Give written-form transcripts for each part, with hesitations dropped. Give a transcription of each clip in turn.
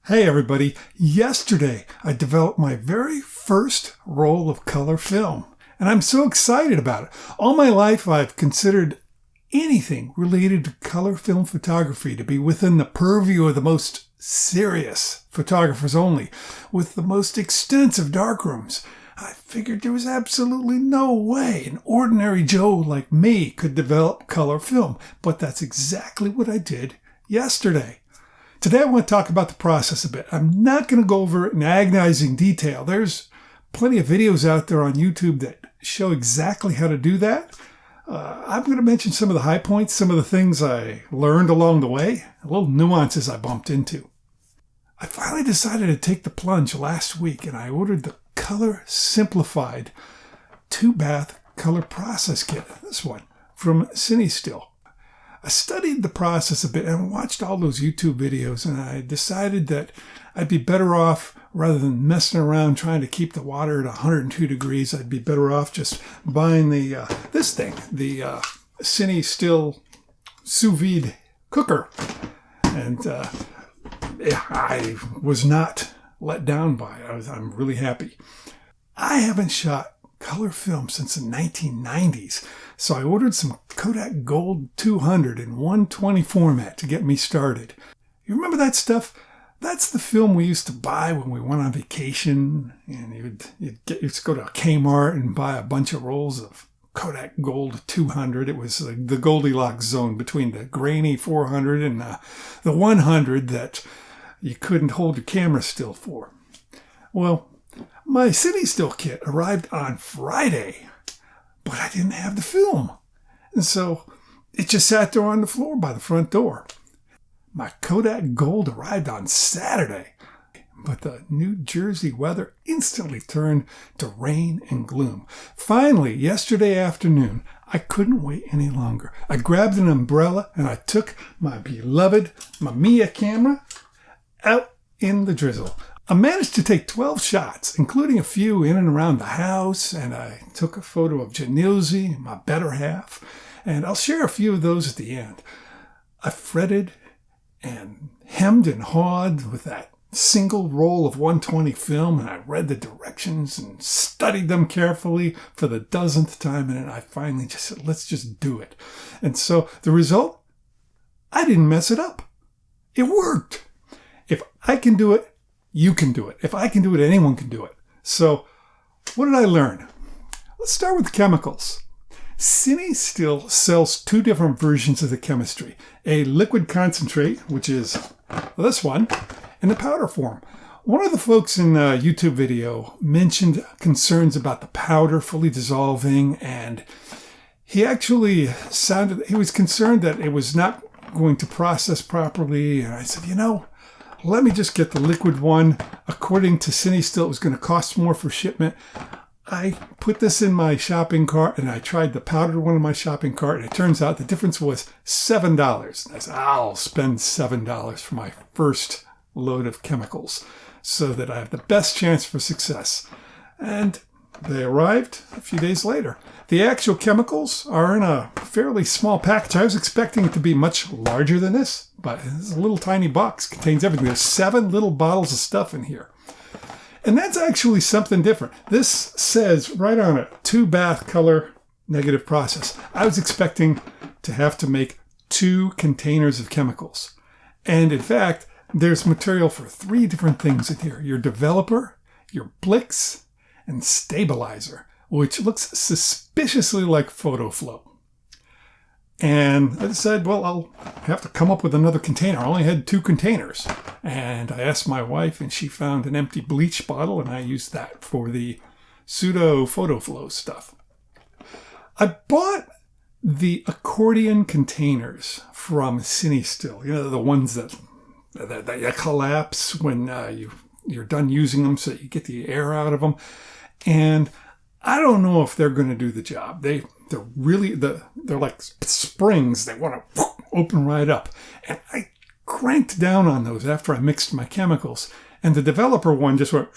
Hey everybody, yesterday I developed my very first roll of color film, and I'm so excited about it. All my life I've considered anything related to color film photography to be within the purview of the most serious photographers only, with the most extensive darkrooms. I figured there was absolutely no way an ordinary Joe like me could develop color film, but that's exactly what I did yesterday. Today I want to talk about the process a bit. I'm not going to go over it in agonizing detail. There's plenty of videos out there on YouTube that show exactly how to do that. I'm going to mention some of the high points, some of the things I learned along the way, little nuances I bumped into. I finally decided to take the plunge last week, and I ordered the Color Simplified 2-bath color process kit, this one, from CineStill. I studied the process a bit and watched all those YouTube videos, and I decided that I'd be better off, rather than messing around trying to keep the water at 102 degrees, I'd be better off just buying the CineStill sous vide cooker. And I was not let down by it. I'm really happy. I haven't shot color film since the 1990s. So I ordered some Kodak Gold 200 in 120 format to get me started. You remember that stuff? That's the film we used to buy when we went on vacation, and you'd go to Kmart and buy a bunch of rolls of Kodak Gold 200. It was the Goldilocks zone between the grainy 400 and the 100 that you couldn't hold your camera still for. Well, my CineStill kit arrived on Friday, but I didn't have the film. And so it just sat there on the floor by the front door. My Kodak Gold arrived on Saturday, but the New Jersey weather instantly turned to rain and gloom. Finally, yesterday afternoon, I couldn't wait any longer. I grabbed an umbrella and I took my beloved Mamiya camera out in the drizzle. I managed to take 12 shots, including a few in and around the house, and I took a photo of Janilzi, my better half, and I'll share a few of those at the end. I fretted and hemmed and hawed with that single roll of 120 film, and I read the directions and studied them carefully for the dozenth time, and then I finally just said, let's just do it. And so the result, I didn't mess it up. It worked. If I can do it, you can do it. If I can do it, anyone can do it. So what did I learn? Let's start with chemicals. CineStill sells two different versions of the chemistry. A liquid concentrate, which is this one, and the powder form. One of the folks in the YouTube video mentioned concerns about the powder fully dissolving, and he was concerned that it was not going to process properly. And I said, let me just get the liquid one. According to CineStill, it was going to cost more for shipment. I put this in my shopping cart, and I tried the powdered one in my shopping cart, and it turns out the difference was $7. And I said, I'll spend $7 for my first load of chemicals so that I have the best chance for success. And they arrived a few days later. The actual chemicals are in a fairly small package. I was expecting it to be much larger than this, but it's a little tiny box. It contains everything. There's 7 little bottles of stuff in here. And that's actually something different. This says right on it, 2-bath color negative process. I was expecting to have to make 2 containers of chemicals. And in fact, there's material for 3 different things in here. Your developer, your Blix, and stabilizer, which looks suspiciously like photo flow. And I decided, well, I'll have to come up with another container. I only had 2 containers. And I asked my wife, and she found an empty bleach bottle, and I used that for the pseudo photo flow stuff. I bought the accordion containers from CineStill. The ones that collapse when you're done using them so that you get the air out of them. And I don't know if they're going to do the job. They're like springs. They want to open right up. And I cranked down on those after I mixed my chemicals. And the developer one just went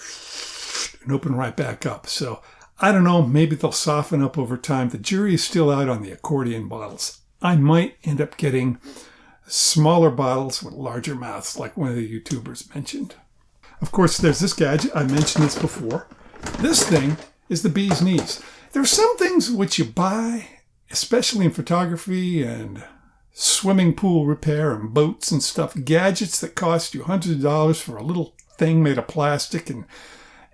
and opened right back up. So I don't know. Maybe they'll soften up over time. The jury is still out on the accordion bottles. I might end up getting smaller bottles with larger mouths, like one of the YouTubers mentioned. Of course, there's this gadget. I mentioned this before. This thing is the bee's knees. There are some things which you buy, especially in photography and swimming pool repair and boats and stuff, gadgets that cost you hundreds of dollars for a little thing made of plastic, and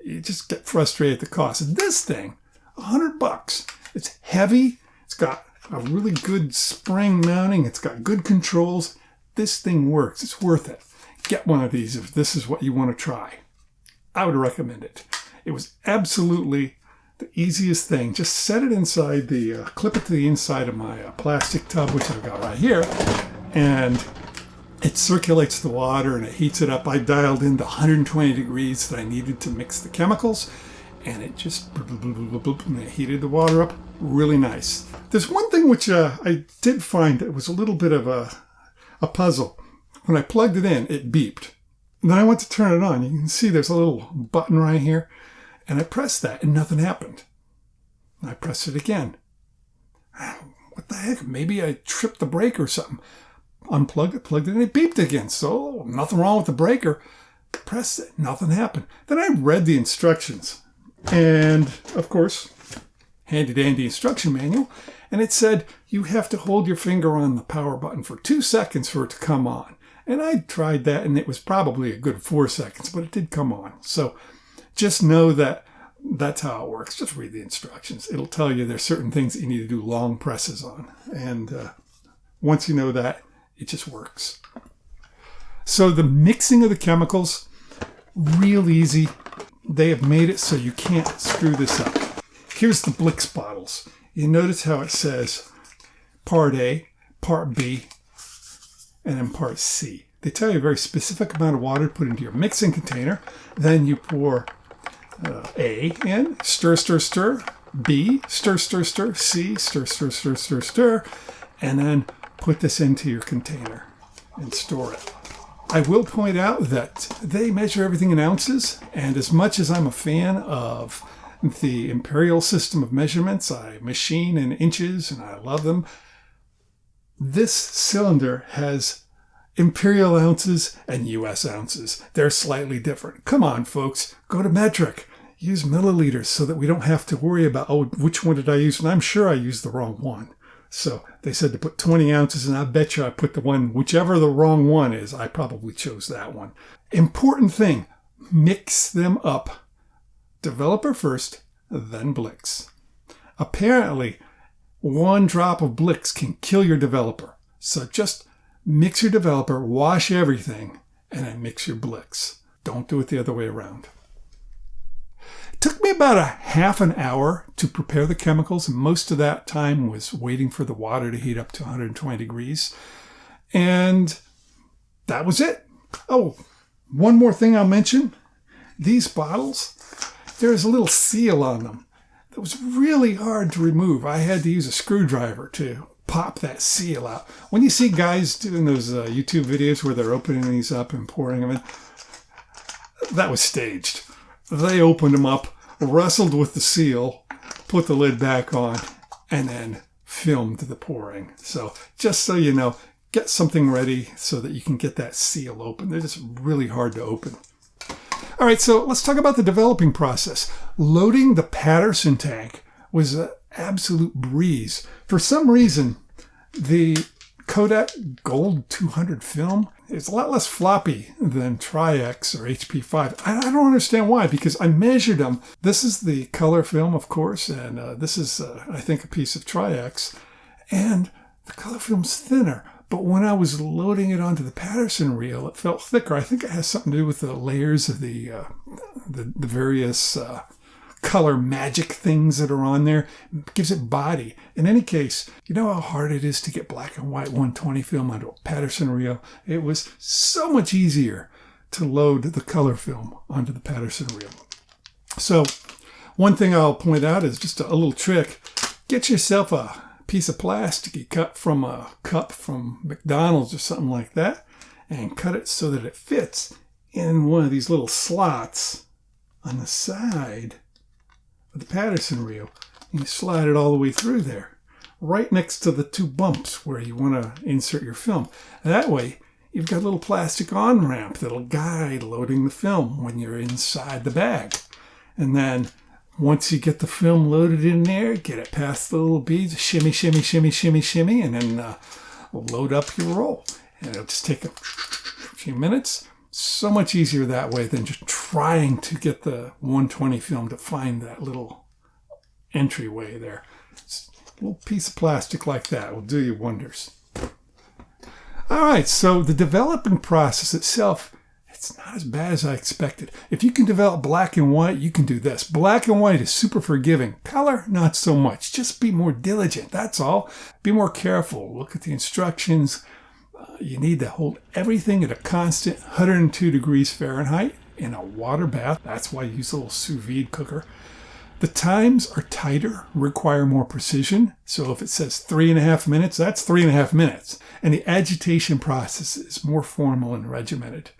you just get frustrated at the cost. This thing, $100. It's heavy. It's got a really good spring mounting. It's got good controls. This thing works. It's worth it. Get one of these if this is what you want to try. I would recommend it. It was absolutely the easiest thing. Just set it inside the, clip it to the inside of my plastic tub, which I've got right here, and it circulates the water and it heats it up. I dialed in the 120 degrees that I needed to mix the chemicals, and it just and it heated the water up really nice. There's one thing which I did find that was a little bit of a puzzle. When I plugged it in, it beeped. And then I went to turn it on. You can see there's a little button right here. And I pressed that and nothing happened. And I pressed it again. What the heck? Maybe I tripped the breaker or something. Unplugged it, plugged it in, it beeped again. So nothing wrong with the breaker. Pressed it, nothing happened. Then I read the instructions. And of course, handy dandy instruction manual. And it said you have to hold your finger on the power button for 2 seconds for it to come on. And I tried that, and it was probably a good 4 seconds, but it did come on. So just know that that's how it works. Just read the instructions. It'll tell you there's certain things that you need to do long presses on. And once you know that, it just works. So the mixing of the chemicals, real easy. They have made it so you can't screw this up. Here's the Blix bottles. You notice how it says Part A, Part B, and then Part C. They tell you a very specific amount of water to put into your mixing container. Then you pour A in, stir, stir, stir. B, stir, stir, stir. C, stir, stir, stir, stir, stir. And then put this into your container and store it. I will point out that they measure everything in ounces. And as much as I'm a fan of the imperial system of measurements, I machine in inches and I love them. This cylinder has imperial ounces and US ounces. They're slightly different. Come on, folks, go to metric. Use milliliters so that we don't have to worry about, oh, which one did I use? And I'm sure I used the wrong one. So they said to put 20 ounces, and I bet you I put the one, whichever the wrong one is, I probably chose that one. Important thing, mix them up. Developer first, then Blix. Apparently, 1 drop of Blix can kill your developer. So just mix your developer, wash everything, and then mix your Blix. Don't do it the other way around. It took me about a half an hour to prepare the chemicals. Most of that time was waiting for the water to heat up to 120 degrees. And that was it. Oh, one more thing I'll mention. These bottles, there's a little seal on them. It was really hard to remove. I had to use a screwdriver to pop that seal out. When you see guys doing those YouTube videos where they're opening these up and pouring them in, that was staged. They opened them up, wrestled with the seal, put the lid back on, and then filmed the pouring. So just so you know, get something ready so that you can get that seal open. They're just really hard to open. All right, so let's talk about the developing process. Loading the Patterson tank was an absolute breeze. For some reason, the Kodak Gold 200 film is a lot less floppy than Tri-X or HP5. I don't understand why, because I measured them. This is the color film, of course, and this is, I think, a piece of Tri-X. And the color film's thinner. But when I was loading it onto the Patterson reel, it felt thicker. I think it has something to do with the layers of the various color magic things that are on there. It gives it body. In any case, you know how hard it is to get black and white 120 film onto a Patterson reel? It was so much easier to load the color film onto the Patterson reel. So one thing I'll point out is just a little trick. Get yourself a piece of plastic you cut from a cup from McDonald's or something like that, and cut it so that it fits in one of these little slots on the side of the Patterson reel. And you slide it all the way through there. right next to the two bumps where you want to insert your film. That way, you've got a little plastic on-ramp that'll guide loading the film when you're inside the bag. And then once you get the film loaded in there, get it past the little beads, shimmy, shimmy, shimmy, shimmy, shimmy, and then load up your roll. And it'll just take a few minutes. So much easier that way than just trying to get the 120 film to find that little entryway there. A little piece of plastic like that will do you wonders. All right, so the developing process itself, it's not as bad as I expected. If you can develop black and white, you can do this. Black and white is super forgiving. Color, not so much. Just be more diligent, that's all. Be more careful. Look at the instructions. You need to hold everything at a constant 102 degrees Fahrenheit in a water bath. That's why you use a little sous vide cooker. The times are tighter, require more precision. So if it says 3.5 minutes, that's 3.5 minutes. And the agitation process is more formal and regimented.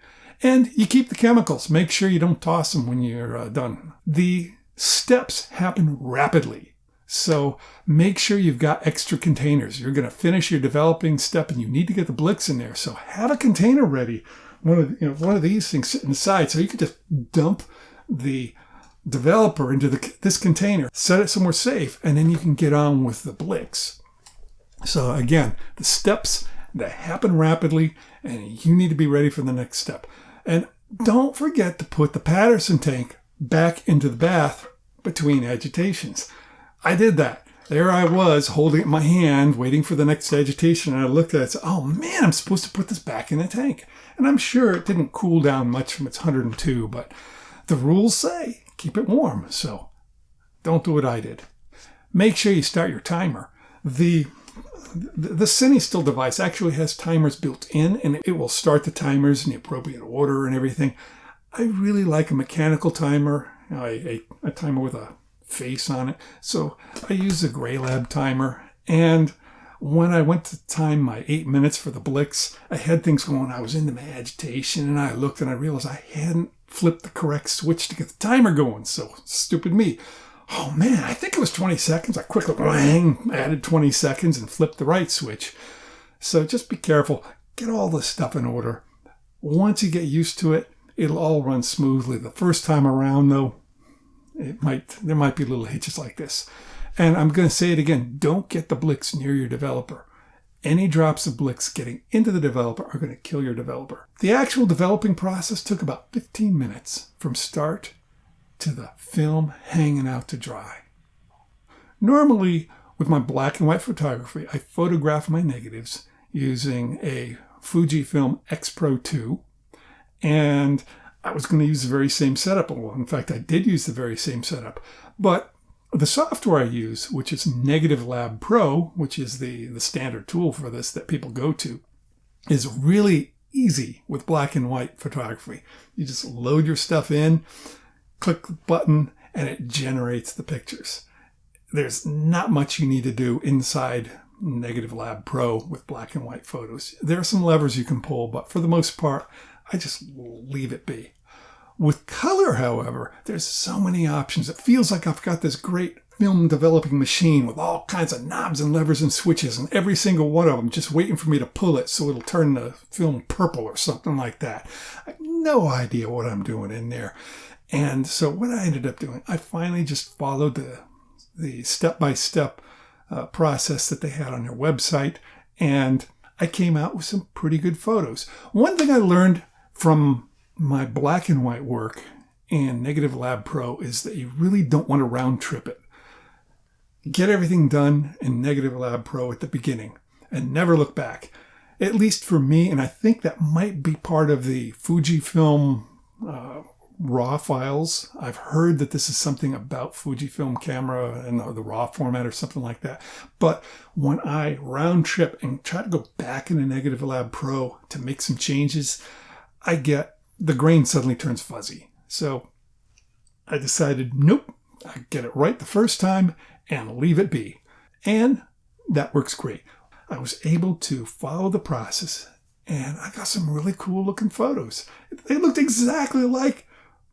And you keep the chemicals. Make sure you don't toss them when you're done. The steps happen rapidly. So make sure you've got extra containers. You're going to finish your developing step and you need to get the Blix in there. So have a container ready. One of these things sitting aside so you can just dump the developer into this container, set it somewhere safe, and then you can get on with the Blix. So again, the steps that happen rapidly, and you need to be ready for the next step. And don't forget to put the Patterson tank back into the bath between agitations. I did that. There I was holding it in my hand, waiting for the next agitation, and I looked at it and said, oh man, I'm supposed to put this back in the tank. And I'm sure it didn't cool down much from its 102, but the rules say keep it warm, so don't do what I did. Make sure you start your timer. The CineStill device actually has timers built in, and it will start the timers in the appropriate order and everything. I really like a mechanical timer, a timer with a face on it. So I use a Graylab timer, and when I went to time my 8 minutes for the Blix, I had things going. I was into my agitation, and I looked and I realized I hadn't flipped the correct switch to get the timer going. So stupid me. Oh man, I think it was 20 seconds. I quickly added 20 seconds and flipped the right switch. So just be careful. Get all this stuff in order. Once you get used to it, it'll all run smoothly. The first time around, though, there might be little hitches like this. And I'm going to say it again. Don't get the Blix near your developer. Any drops of Blix getting into the developer are going to kill your developer. The actual developing process took about 15 minutes from start to the film hanging out to dry. Normally, with my black and white photography, I photograph my negatives using a Fujifilm X Pro 2, and I was going to use the very same setup. Well, in fact, I did use the very same setup, but the software I use, which is Negative Lab Pro, which is the standard tool for this that people go to, is really easy with black and white photography. You just load your stuff in, click the button, and it generates the pictures. There's not much you need to do inside Negative Lab Pro with black and white photos. There are some levers you can pull, but for the most part, I just leave it be. With color, however, there's so many options. It feels like I've got this great film developing machine with all kinds of knobs and levers and switches, and every single one of them just waiting for me to pull it so it'll turn the film purple or something like that. I have no idea what I'm doing in there. And so what I ended up doing, I finally just followed the step-by-step process that they had on their website, and I came out with some pretty good photos. One thing I learned from my black and white work in Negative Lab Pro is that you really don't want to round trip it. Get everything done in Negative Lab Pro at the beginning and never look back. At least for me, and I think that might be part of the Fujifilm RAW files. I've heard that this is something about Fujifilm camera and the RAW format or something like that. But when I round trip and try to go back into Negative Lab Pro to make some changes, the grain suddenly turns fuzzy. So I decided, nope, I get it right the first time and leave it be. And that works great. I was able to follow the process and I got some really cool looking photos. They looked exactly like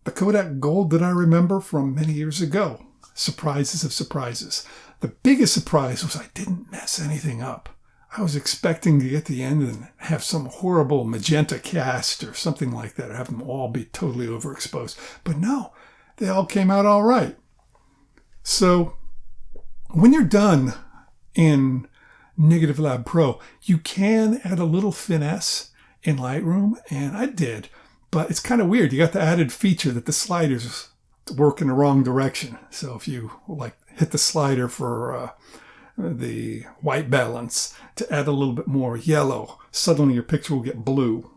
the Kodak Gold that I remember from many years ago. Surprises of surprises. The biggest surprise was I didn't mess anything up. I was expecting to get to the end and have some horrible magenta cast or something like that, or have them all be totally overexposed. But no, they all came out all right. So when you're done in Negative Lab Pro, you can add a little finesse in Lightroom, and I did. But it's kind of weird. You got the added feature that the sliders work in the wrong direction. So if you hit the slider for the white balance to add a little bit more yellow, suddenly your picture will get blue.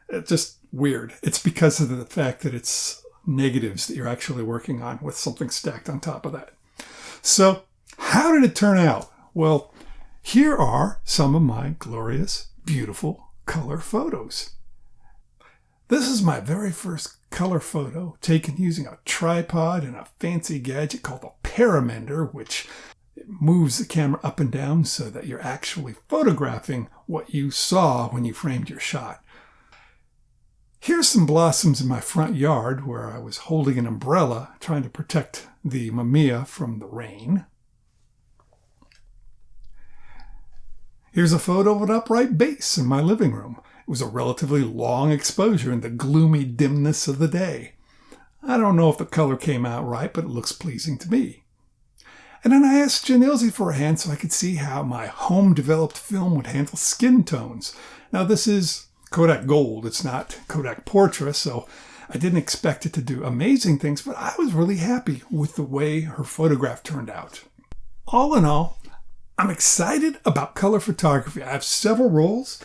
It's just weird. It's because of the fact that it's negatives that you're actually working on with something stacked on top of that. So how did it turn out? Well, here are some of my glorious, beautiful color photos. This is my very first color photo taken using a tripod and a fancy gadget called a paramender, which moves the camera up and down so that you're actually photographing what you saw when you framed your shot. Here's some blossoms in my front yard where I was holding an umbrella trying to protect the Mamiya from the rain. Here's a photo of an upright base in my living room. It was a relatively long exposure in the gloomy dimness of the day. I don't know if the color came out right, but it looks pleasing to me. And then I asked Janilzy for a hand so I could see how my home-developed film would handle skin tones. Now this is Kodak Gold, it's not Kodak Portra, so I didn't expect it to do amazing things, but I was really happy with the way her photograph turned out. All in all, I'm excited about color photography. I have several rolls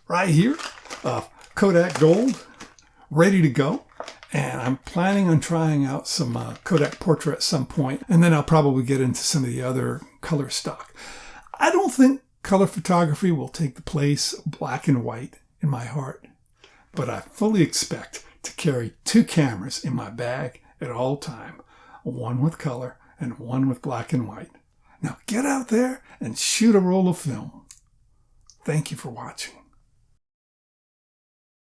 right here of Kodak Gold ready to go. And I'm planning on trying out some Kodak Portra at some point. And then I'll probably get into some of the other color stock. I don't think color photography will take the place of black and white in my heart. But I fully expect to carry 2 cameras in my bag at all time. One with color and one with black and white. Now get out there and shoot a roll of film. Thank you for watching.